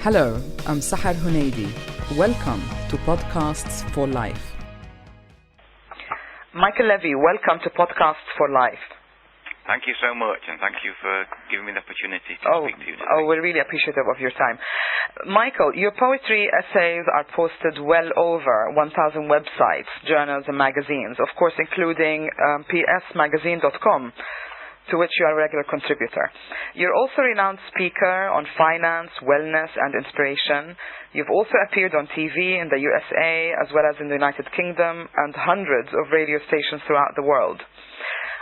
Hello, I'm Sahar. Welcome to Podcasts for Life. Michael Levy, welcome to Podcasts for Life. Thank you so much, and thank you for giving me the opportunity to speak to you today. We're really appreciative of your time. Michael, your poetry essays are posted well over 1,000 websites, journals, and magazines, of course including psmagazine.com, to which you are a regular contributor. You're also a renowned speaker on finance, wellness, and inspiration. You've also appeared on TV in the USA, as well as in the United Kingdom, and hundreds of radio stations throughout the world.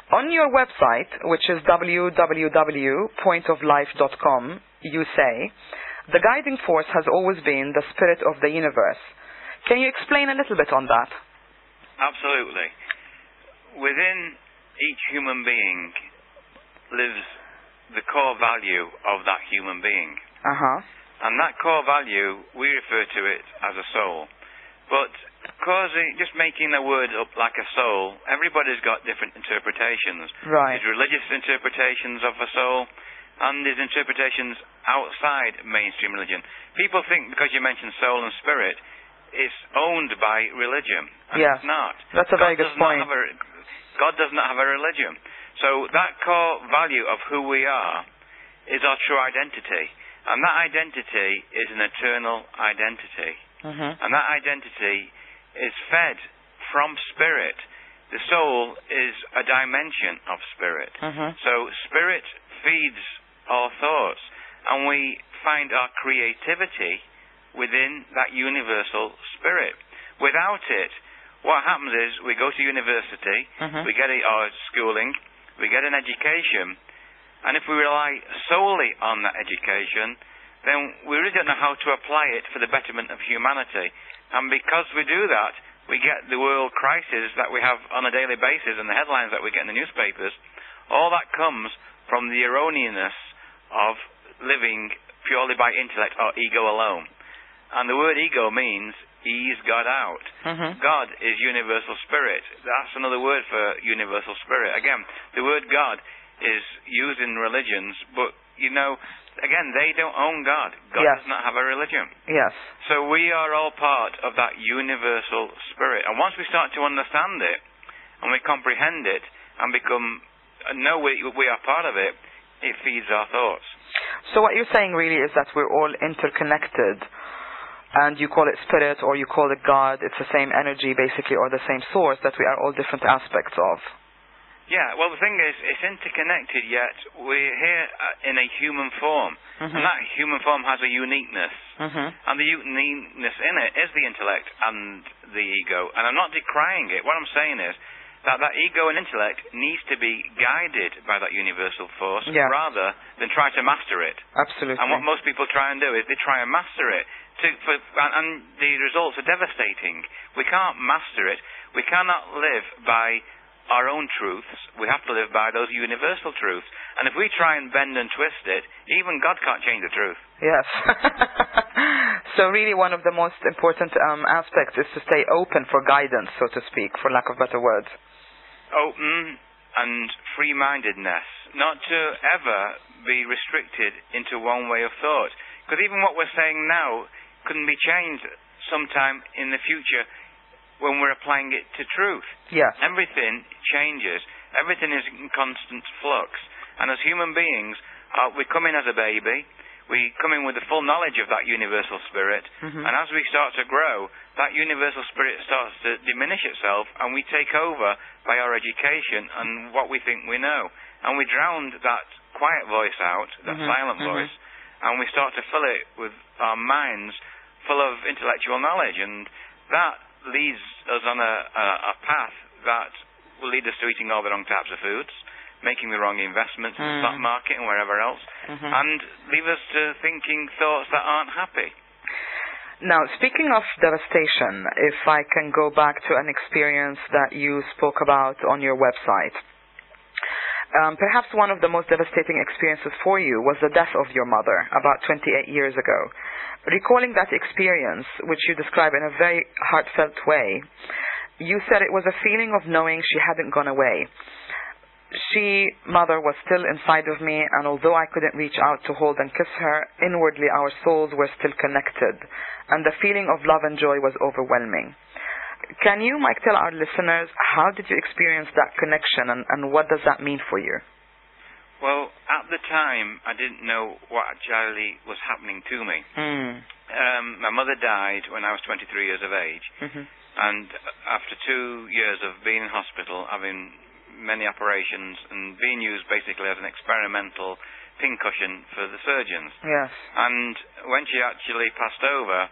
On your website, which is www.pointoflife.com, you say, the guiding force has always been the spirit of the universe. Can you explain a little bit on that? Absolutely. Within each human being lives the core value of that human being. And that core value, we refer to it as a soul. But just making the word up like a soul, everybody's got different interpretations. Right. There's religious interpretations of a soul, and there's interpretations outside mainstream religion. People think because you mention soul and spirit, it's owned by religion. And it's not. That's a very good point. God does not have a religion. So that core value of who we are is our true identity. And that identity is an eternal identity. And that identity is fed from spirit. The soul is a dimension of spirit. So spirit feeds our thoughts. And we find our creativity within that universal spirit. Without it, what happens is we go to university, we get our schooling, we get an education, and if we rely solely on that education, then we really don't know how to apply it for the betterment of humanity. And because we do that, we get the world crisis that we have on a daily basis and the headlines that we get in the newspapers. All that comes from the erroneousness of living purely by intellect or ego alone. And the word ego means ease God out. God is universal spirit. That's another word for universal spirit. Again, the word God is used in religions, but again, they don't own God. God does not have a religion. Yes. So we are all part of that universal spirit. And once we start to understand it, and we comprehend it, and know we are part of it, it feeds our thoughts. So what you're saying really is that we're all interconnected, and you call it spirit or you call it God, it's the same energy basically, or the same source, that we are all different aspects of. Yeah, well the thing is, it's interconnected, yet we're here in a human form. And that human form has a uniqueness. And the uniqueness in it is the intellect and the ego. And I'm not decrying it. What I'm saying is that ego and intellect needs to be guided by that universal force rather than try to master it. Absolutely. And what most people try and do is they try and master it. And the results are devastating. We can't master it. We cannot live by our own truths. We have to live by those universal truths. And if we try and bend and twist it, even God can't change the truth. Yes. So really one of the most important aspects is to stay open for guidance, so to speak, for lack of better words. Open and free-mindedness. Not to ever be restricted into one way of thought. Because even what we're saying now couldn't be changed sometime in the future when we're applying it to truth. Yes. Everything changes. Everything is in constant flux. And as human beings, we come in as a baby. We come in with the full knowledge of that universal spirit. And as we start to grow, that universal spirit starts to diminish itself, and we take over by our education and what we think we know. And we drown that quiet voice out, that silent voice, and we start to fill it with our minds full of intellectual knowledge. And that leads us on a path that will lead us to eating all the wrong types of foods, making the wrong investments in the stock market and wherever else, and leave us to thinking thoughts that aren't happy. Now, speaking of devastation, if I can go back to an experience that you spoke about on your website. Perhaps one of the most devastating experiences for you was the death of your mother about 28 years ago. Recalling that experience, which you describe in a very heartfelt way, you said it was a feeling of knowing she hadn't gone away. mother, was still inside of me, and although I couldn't reach out to hold and kiss her, inwardly our souls were still connected, and the feeling of love and joy was overwhelming. Can you, Mike, tell our listeners, how did you experience that connection, and what does that mean for you? Well, at the time, I didn't know what actually was happening to me. My mother died when I was 23 years of age, and after 2 years of being in hospital, having many operations, and being used basically as an experimental pincushion for the surgeons. Yes. And when she actually passed over,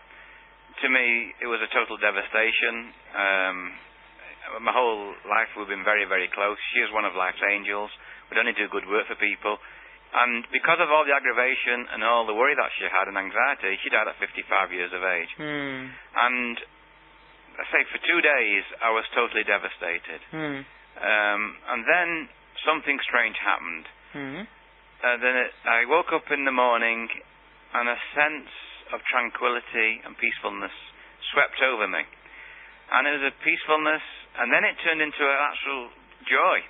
to me, it was a total devastation. My whole life we've been very, very close. She is one of life's angels. We'd only do good work for people. And because of all the aggravation and all the worry that she had and anxiety, she died at 55 years of age. And I say for 2 days, I was totally devastated. And then something strange happened. I woke up in the morning and a sense of tranquility and peacefulness swept over me. And it was a peacefulness, and then it turned into an actual joy.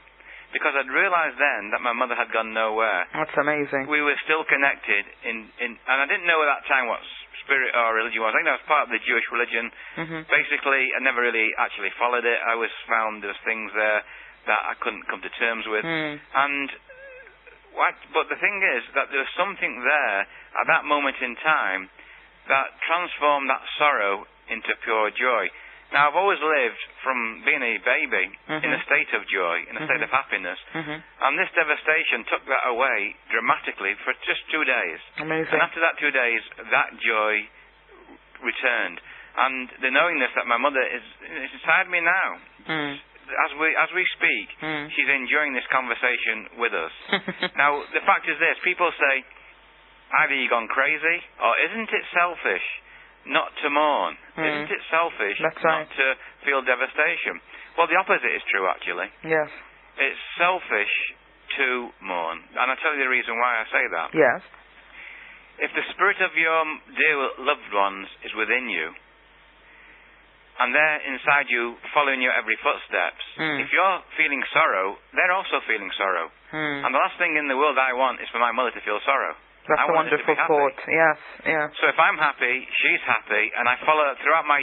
Because I'd realised then that my mother had gone nowhere. That's amazing. We were still connected and I didn't know at that time what spirit or religion was. I think that was part of the Jewish religion. Basically, I never really actually followed it. I always found there was things there that I couldn't come to terms with. But the thing is that there was something there at that moment in time that transformed that sorrow into pure joy. Now, I've always lived from being a baby in a state of joy, in a state of happiness, and this devastation took that away dramatically for just 2 days. Amazing. And after that 2 days, that joy returned. And the knowingness that my mother is inside me now. As we speak, she's enjoying this conversation with us. Now, the fact is this, people say, either you've gone crazy, or isn't it selfish not to mourn? Isn't it selfish not to feel devastation? Well, the opposite is true, actually. Yes. It's selfish to mourn. And I'll tell you the reason why I say that. Yes. If the spirit of your dear loved ones is within you, and they're inside you, following your every footsteps, if you're feeling sorrow, they're also feeling sorrow. And the last thing in the world I want is for my mother to feel sorrow. That's a wonderful thought. Yes, yeah. So if I'm happy, she's happy, and I follow throughout my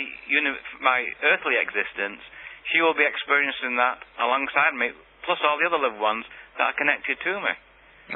earthly existence, she will be experiencing that alongside me, plus all the other loved ones that are connected to me.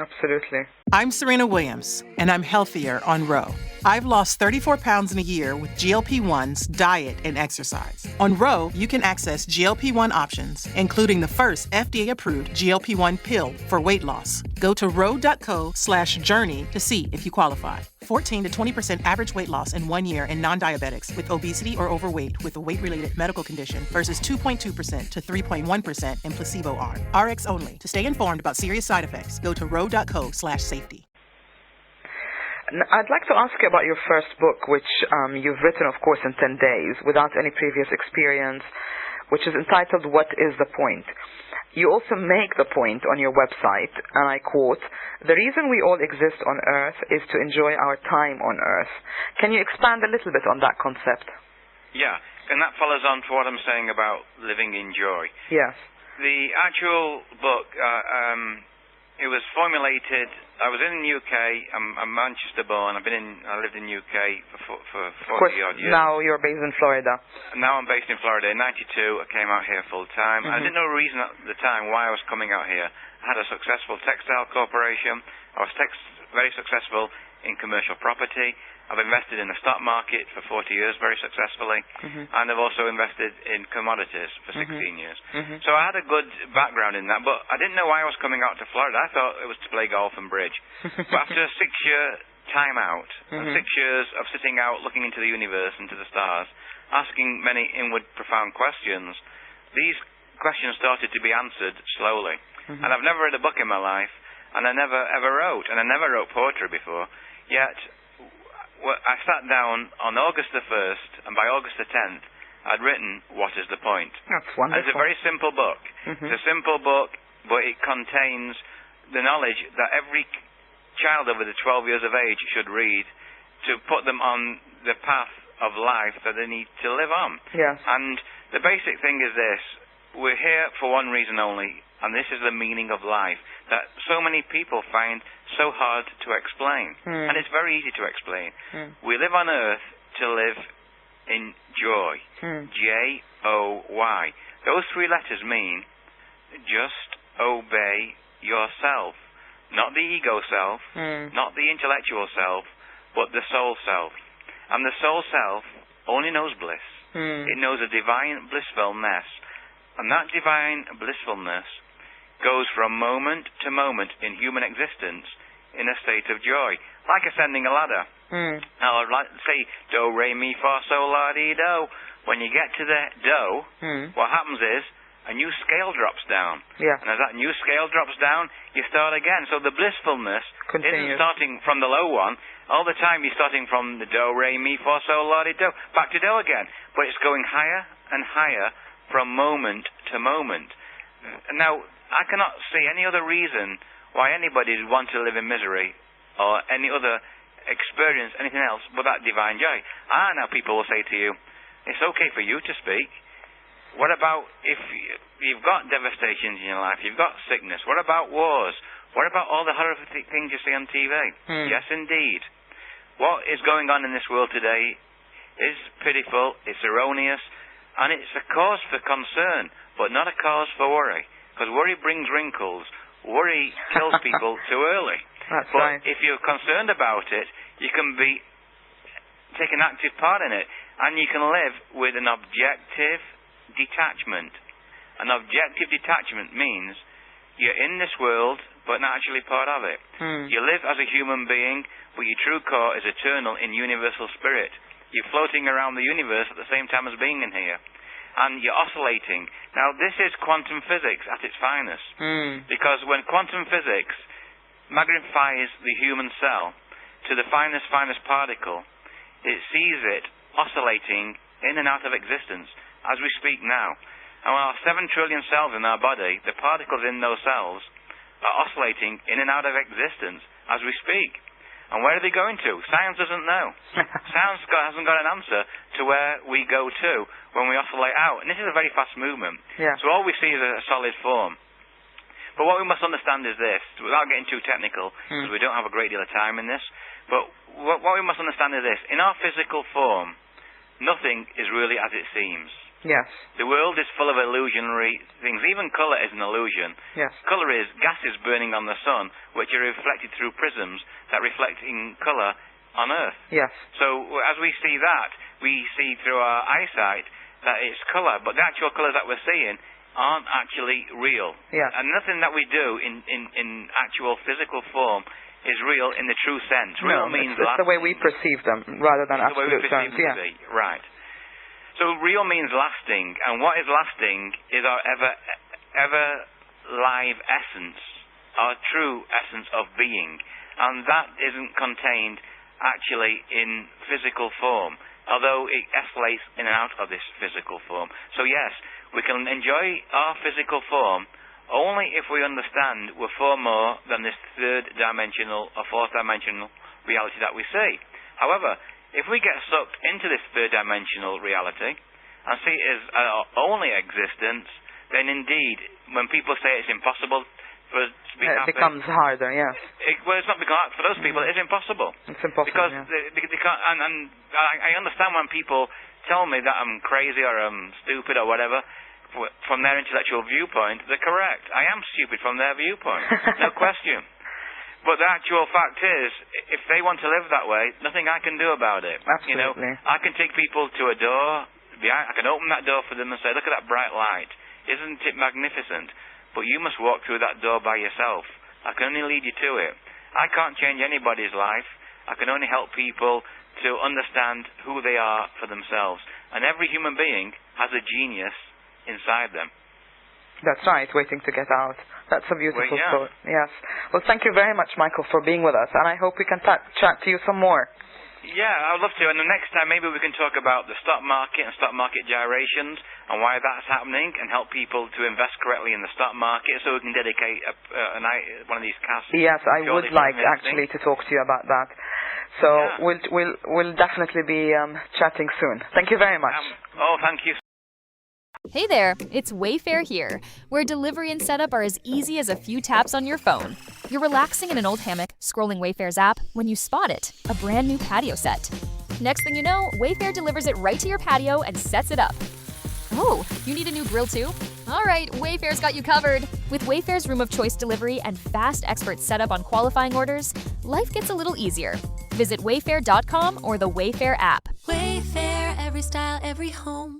Absolutely. I'm Serena Williams, and I'm healthier on Ro. I've lost 34 pounds in a year with GLP-1s, diet, and exercise. On Ro, you can access GLP-1 options, including the first FDA-approved GLP-1 pill for weight loss. Go to ro.co/journey to see if you qualify. 14 to 20% average weight loss in 1 year in non-diabetics with obesity or overweight with a weight-related medical condition versus 2.2% to 3.1% in placebo arm. RX only. To stay informed about serious side effects, go to ro.co/safety. I'd like to ask you about your first book, which you've written, of course, in 10 days, without any previous experience, which is entitled, What is the Point? You also make the point on your website, and I quote, "The reason we all exist on Earth is to enjoy our time on Earth." Can you expand a little bit on that concept? Yeah, and that follows on to what I'm saying about living in joy. Yes. The actual book, it was formulated. I was in the UK. I'm Manchester born. I lived in UK for 40 odd years. Now you're based in Florida. Now I'm based in Florida. In '92, I came out here full time. I didn't know a reason at the time why I was coming out here. I had a successful textile corporation. I was very successful in commercial property. I've invested in the stock market for 40 years very successfully, and I've also invested in commodities for 16 years. So I had a good background in that, but I didn't know why I was coming out to Florida. I thought it was to play golf and bridge. But after a 6-year time out, and 6 years of sitting out looking into the universe, into the stars, asking many inward profound questions, these questions started to be answered slowly. And I've never read a book in my life, and I never ever wrote, and I never wrote poetry before, yet I sat down on August the 1st, and by August the 10th, I'd written What is the Point? That's wonderful. And it's a very simple book. It's a simple book, but it contains the knowledge that every child over the 12 years of age should read to put them on the path of life that they need to live on. Yes. And the basic thing is this. we're here for one reason only, and this is the meaning of life, that so many people find so hard to explain. And it's very easy to explain. We live on earth to live in joy. J-O-Y. Those three letters mean just obey yourself. Not the ego self, not the intellectual self, but the soul self. And the soul self only knows bliss. It knows a divine blissfulness. And that divine blissfulness goes from moment to moment in human existence in a state of joy, like ascending a ladder. Now, I'd like to say do, re, mi, fa, sol, la, di, do. When you get to the do, what happens is a new scale drops down. And as that new scale drops down, you start again. So the blissfulness isn't starting from the low one. All the time you're starting from the do, re, mi, fa, sol, la, di, do, back to do again. But it's going higher and higher from moment to moment. Now, I cannot see any other reason why anybody would want to live in misery or any other experience anything else but that divine joy. Now people will say to you, it's okay for you to speak. What about if you've got devastations in your life, you've got sickness, what about wars? What about all the horrific things you see on TV? Yes, indeed. What is going on in this world today is pitiful, it's erroneous, and it's a cause for concern, but not a cause for worry. Because worry brings wrinkles. Worry kills people too early. That's but right. if you're concerned about it, you can take an active part in it, and you can live with an objective detachment. An objective detachment means you're in this world, but not actually part of it. You live as a human being, but your true core is eternal in universal spirit. You're floating around the universe at the same time as being in here. And you're oscillating. Now, this is quantum physics at its finest. Because when quantum physics magnifies the human cell to the finest particle, it sees it oscillating in and out of existence as we speak now. And our 7 trillion cells in our body, the particles in those cells are oscillating in and out of existence as we speak. And where are they going to? Science doesn't know. Science hasn't got an answer to where we go to when we oscillate out. And this is a very fast movement. So all we see is a solid form. But what we must understand is this, without getting too technical, because we don't have a great deal of time in this, but what we must understand is this. In our physical form, nothing is really as it seems. The world is full of illusionary things. Even colour is an illusion. Colour is gases burning on the sun, which are reflected through prisms that reflect in colour on Earth. So as we see that, we see through our eyesight that it's colour, but the actual colours that we're seeing aren't actually real. And nothing that we do in actual physical form is real in the true sense. Real means it's the way we perceive them rather than absolute terms. Right. So real means lasting, and what is lasting is our ever live essence, our true essence of being, and that isn't contained actually in physical form, although it escalates in and out of this physical form. So yes, we can enjoy our physical form only if we understand we're far more than this third dimensional or fourth dimensional reality that we see. However, if we get sucked into this third-dimensional reality and see it as our only existence, then indeed, when people say it's impossible for us to be happy... It becomes harder, Well, it's not because for those people, it's impossible. It's impossible, because they can't, and I understand when people tell me that I'm crazy or I'm stupid or whatever, from their intellectual viewpoint, they're correct. I am stupid from their viewpoint, no question. But the actual fact is, if they want to live that way, nothing I can do about it. Absolutely. I can take people to a door, I can open that door for them and say, look at that bright light. Isn't it magnificent? But you must walk through that door by yourself. I can only lead you to it. I can't change anybody's life. I can only help people to understand who they are for themselves. And every human being has a genius inside them. That's right, waiting to get out. That's a beautiful Well, thought. Yes. Well, thank you very much, Michael, for being with us, and I hope we can chat to you some more. Yeah, I'd love to. And the next time, maybe we can talk about the stock market and stock market gyrations and why that's happening, and help people to invest correctly in the stock market, so we can dedicate one of these casts. Yes, I would like actually to talk to you about that. So we'll definitely be chatting soon. Thank you very much. Thank you. Hey there, it's Wayfair here, where delivery and setup are as easy as a few taps on your phone. You're relaxing in an old hammock, scrolling Wayfair's app, when you spot it, a brand new patio set. Next thing you know, Wayfair delivers it right to your patio and sets it up. Oh, you need a new grill too? All right, Wayfair's got you covered. With Wayfair's Room of Choice delivery and fast expert setup on qualifying orders, life gets a little easier. Visit wayfair.com or the Wayfair app. Wayfair, every style, every home.